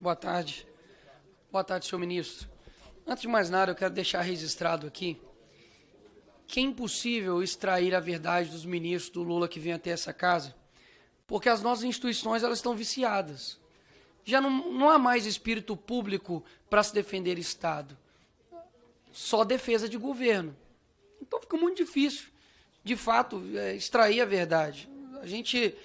Boa tarde. Boa tarde, senhor ministro. Antes de mais nada, eu quero deixar registrado aqui que é impossível extrair a verdade dos ministros do Lula que vêm até essa casa, porque as nossas instituições elas estão viciadas. Já não há mais espírito público para se defender Estado, só defesa de governo. Então fica muito difícil, de fato, extrair a verdade. A gente,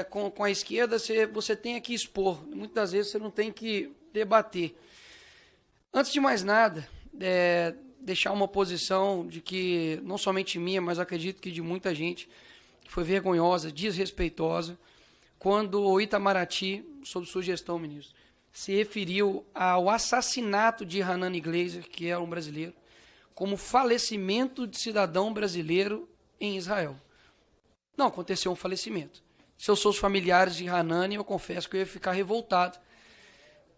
com a esquerda, você tem que expor, muitas das vezes você não tem que debater. Antes de mais nada, deixar uma posição de que, não somente minha, mas acredito que de muita gente, que foi vergonhosa, desrespeitosa, quando o Itamaraty, sob sua gestão, ministro, se referiu ao assassinato de Hanani Glazer, que é um brasileiro, como falecimento de cidadão brasileiro em Israel. Não aconteceu um falecimento. Se eu sou os familiares de Hanani, eu confesso que eu ia ficar revoltado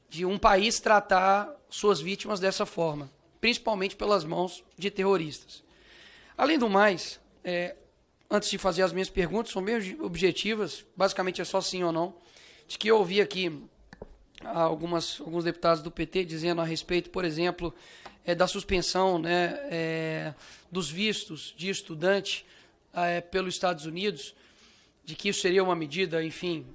de um país tratar suas vítimas dessa forma, principalmente pelas mãos de terroristas. Além do mais, antes de fazer as minhas perguntas, são bem objetivas, basicamente é só sim ou não, de que eu ouvi aqui alguns deputados do PT dizendo a respeito, por exemplo, da suspensão dos vistos de estudante pelos Estados Unidos, de que isso seria uma medida, enfim,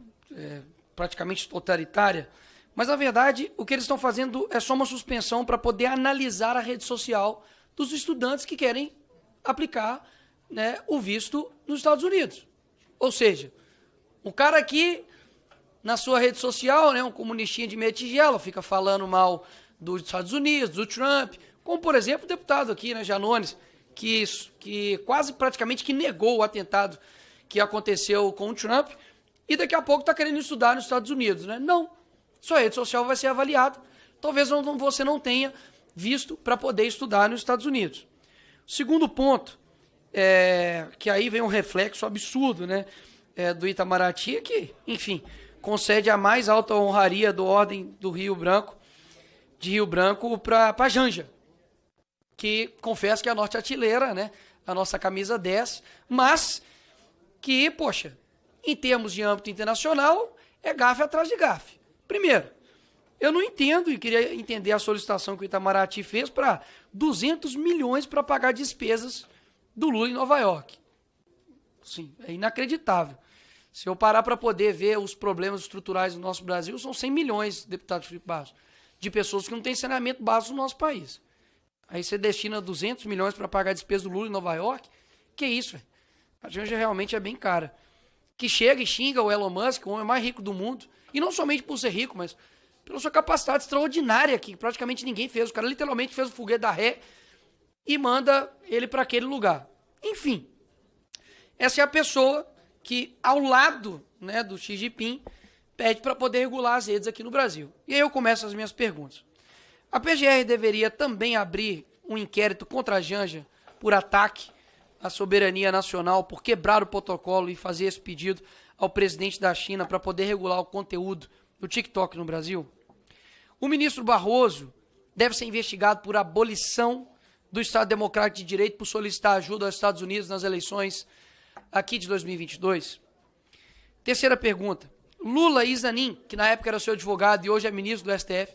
praticamente totalitária. Mas, na verdade, o que eles estão fazendo é só uma suspensão para poder analisar a rede social dos estudantes que querem aplicar o visto nos Estados Unidos. Ou seja, o cara aqui, na sua rede social, um comunistinha de meia tigela, fica falando mal dos Estados Unidos, do Trump, como, por exemplo, o deputado aqui, Janones, que quase praticamente que negou o atentado que aconteceu com o Trump e daqui a pouco está querendo estudar nos Estados Unidos. Não. Sua rede social vai ser avaliada. Talvez você não tenha visto para poder estudar nos Estados Unidos. Segundo ponto, que aí vem um reflexo absurdo do Itamaraty, que, enfim, concede a mais alta honraria do Ordem do Rio Branco, de Rio Branco para Janja, que confesso que é a norte-artilheira, a nossa camisa 10, mas que, poxa, em termos de âmbito internacional, é gafe atrás de gafe. Primeiro, eu não entendo, e queria entender a solicitação que o Itamaraty fez para 200 milhões para pagar despesas do Lula em Nova York. Sim, é inacreditável. Se eu parar para poder ver os problemas estruturais do nosso Brasil, são 100 milhões, deputado Felipe Barros, de pessoas que não têm saneamento básico no nosso país. Aí você destina 200 milhões para pagar a despesa do Lula em Nova York? Que isso, velho? A Janja realmente é bem cara. Que chega e xinga o Elon Musk, o homem mais rico do mundo, e não somente por ser rico, mas pela sua capacidade extraordinária, que praticamente ninguém fez. O cara literalmente fez o foguete da ré e manda ele para aquele lugar. Enfim, essa é a pessoa que, ao lado do Xi Jinping, pede para poder regular as redes aqui no Brasil. E aí eu começo as minhas perguntas. A PGR deveria também abrir um inquérito contra a Janja por ataque à soberania nacional, por quebrar o protocolo e fazer esse pedido ao presidente da China para poder regular o conteúdo do TikTok no Brasil? O ministro Barroso deve ser investigado por abolição do Estado Democrático de Direito por solicitar ajuda aos Estados Unidos nas eleições aqui de 2022. Terceira pergunta. Lula e Zanin, que na época era seu advogado e hoje é ministro do STF,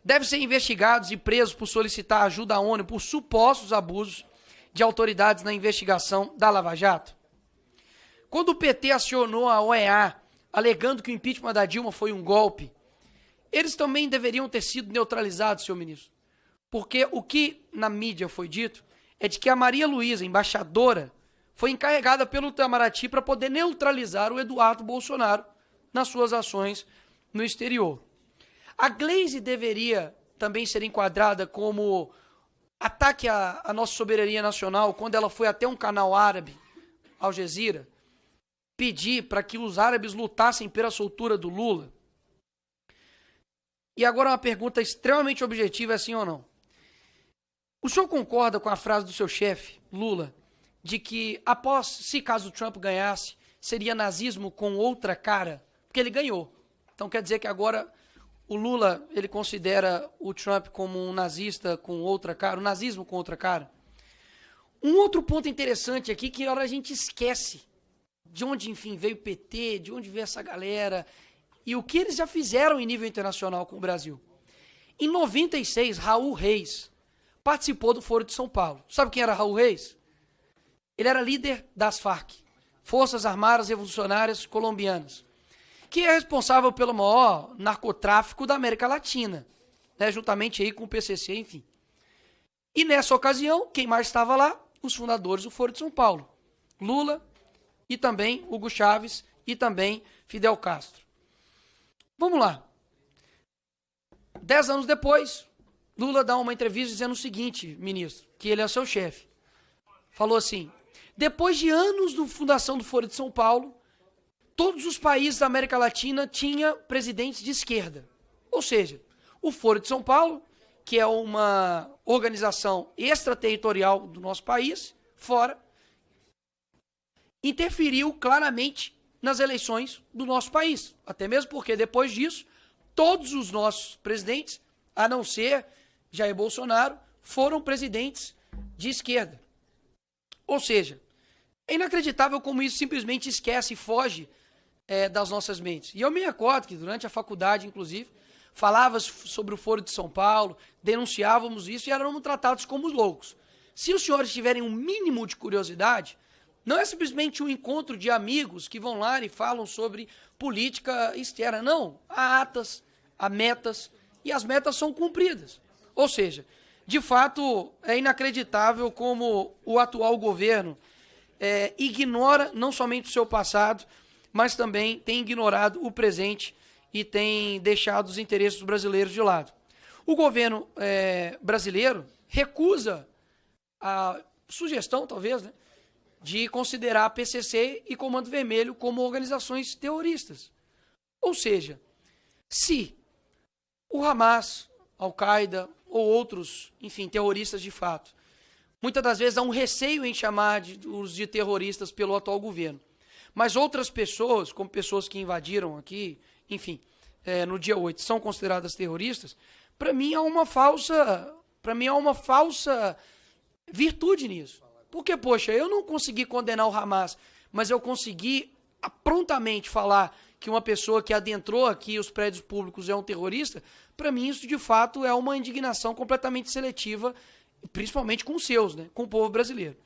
devem ser investigados e presos por solicitar ajuda à ONU por supostos abusos de autoridades na investigação da Lava Jato? Quando o PT acionou a OEA, alegando que o impeachment da Dilma foi um golpe, eles também deveriam ter sido neutralizados, senhor ministro. Porque o que na mídia foi dito é de que a Maria Luísa, embaixadora, foi encarregada pelo Itamaraty para poder neutralizar o Eduardo Bolsonaro nas suas ações no exterior. A Glaze deveria também ser enquadrada como ataque à nossa soberania nacional, quando ela foi até um canal árabe, Al Jazeera, pedir para que os árabes lutassem pela soltura do Lula? E agora uma pergunta extremamente objetiva, é sim ou não? O senhor concorda com a frase do seu chefe, Lula, de que após, se caso o Trump ganhasse, seria nazismo com outra cara? Porque ele ganhou. Então quer dizer que agora o Lula, ele considera o Trump como um nazista com outra cara, um nazismo com outra cara? Um outro ponto interessante aqui, que a gente esquece de onde, enfim, veio o PT, de onde veio essa galera, e o que eles já fizeram em nível internacional com o Brasil. Em 96, Raul Reis participou do Foro de São Paulo. Sabe quem era Raul Reis? Ele era líder das Farc, Forças Armadas Revolucionárias Colombianas, que é responsável pelo maior narcotráfico da América Latina, né, juntamente aí com o PCC, enfim. E nessa ocasião, quem mais estava lá? Os fundadores do Foro de São Paulo. Lula e também Hugo Chávez e também Fidel Castro. Vamos lá. 10 anos depois, Lula dá uma entrevista dizendo o seguinte, ministro, que ele é seu chefe. Falou assim, depois de anos da fundação do Foro de São Paulo, todos os países da América Latina tinham presidentes de esquerda. Ou seja, o Foro de São Paulo, que é uma organização extraterritorial do nosso país, fora, interferiu claramente nas eleições do nosso país. Até mesmo porque, depois disso, todos os nossos presidentes, a não ser Jair Bolsonaro, foram presidentes de esquerda. Ou seja, é inacreditável como isso simplesmente esquece e foge das nossas mentes. E eu me recordo que durante a faculdade, inclusive, falava sobre o Foro de São Paulo, denunciávamos isso e éramos tratados como loucos. Se os senhores tiverem um mínimo de curiosidade, não é simplesmente um encontro de amigos que vão lá e falam sobre política externa. Não, há atas, há metas, e as metas são cumpridas. Ou seja, de fato, é inacreditável como o atual governo ignora não somente o seu passado, mas também tem ignorado o presente e tem deixado os interesses dos brasileiros de lado. O governo brasileiro recusa a sugestão, talvez, né, de considerar a PCC e Comando Vermelho como organizações terroristas. Ou seja, se o Hamas, Al-Qaeda ou outros, enfim, terroristas de fato, muitas das vezes há um receio em chamar os de terroristas pelo atual governo. Mas outras pessoas, como pessoas que invadiram aqui, enfim, no dia 8, são consideradas terroristas, para mim há uma falsa virtude nisso. Porque, poxa, eu não consegui condenar o Hamas, mas eu consegui prontamente falar que uma pessoa que adentrou aqui os prédios públicos é um terrorista, para mim isso de fato é uma indignação completamente seletiva, principalmente com os seus, né, com o povo brasileiro.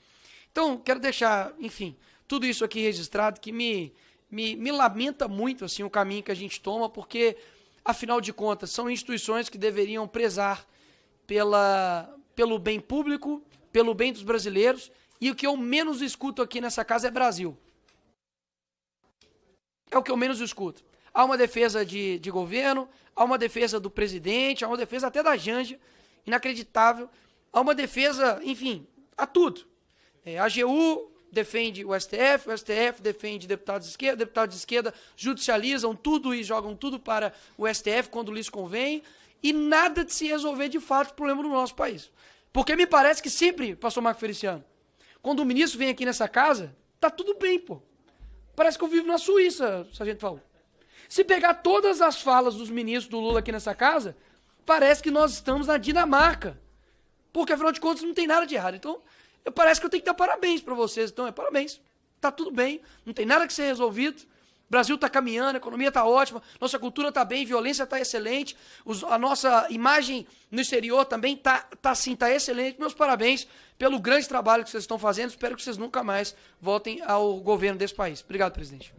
Então, quero deixar, enfim, tudo isso aqui registrado, que me lamenta muito assim, o caminho que a gente toma, porque, afinal de contas, são instituições que deveriam prezar pelo bem público, pelo bem dos brasileiros, e o que eu menos escuto aqui nessa casa é Brasil. É o que eu menos escuto. Há uma defesa de governo, há uma defesa do presidente, há uma defesa até da Janja, inacreditável, há uma defesa, enfim, a tudo. A AGU defende o STF defende deputados de esquerda judicializam tudo e jogam tudo para o STF quando lhes convém, e nada de se resolver de fato o problema do nosso país. Porque me parece que sempre, pastor Marco Feliciano, quando o ministro vem aqui nessa casa, tá tudo bem, pô. Parece que eu vivo na Suíça, sargento Paulo. Se pegar todas as falas dos ministros do Lula aqui nessa casa, parece que nós estamos na Dinamarca. Porque, afinal de contas, não tem nada de errado. Então, parece que eu tenho que dar parabéns para vocês. Então, parabéns. Tá tudo bem, não tem nada que ser resolvido. O Brasil está caminhando, a economia está ótima, nossa cultura está bem, violência está excelente, a nossa imagem no exterior também está excelente. Meus parabéns pelo grande trabalho que vocês estão fazendo. Espero que vocês nunca mais voltem ao governo desse país. Obrigado, presidente.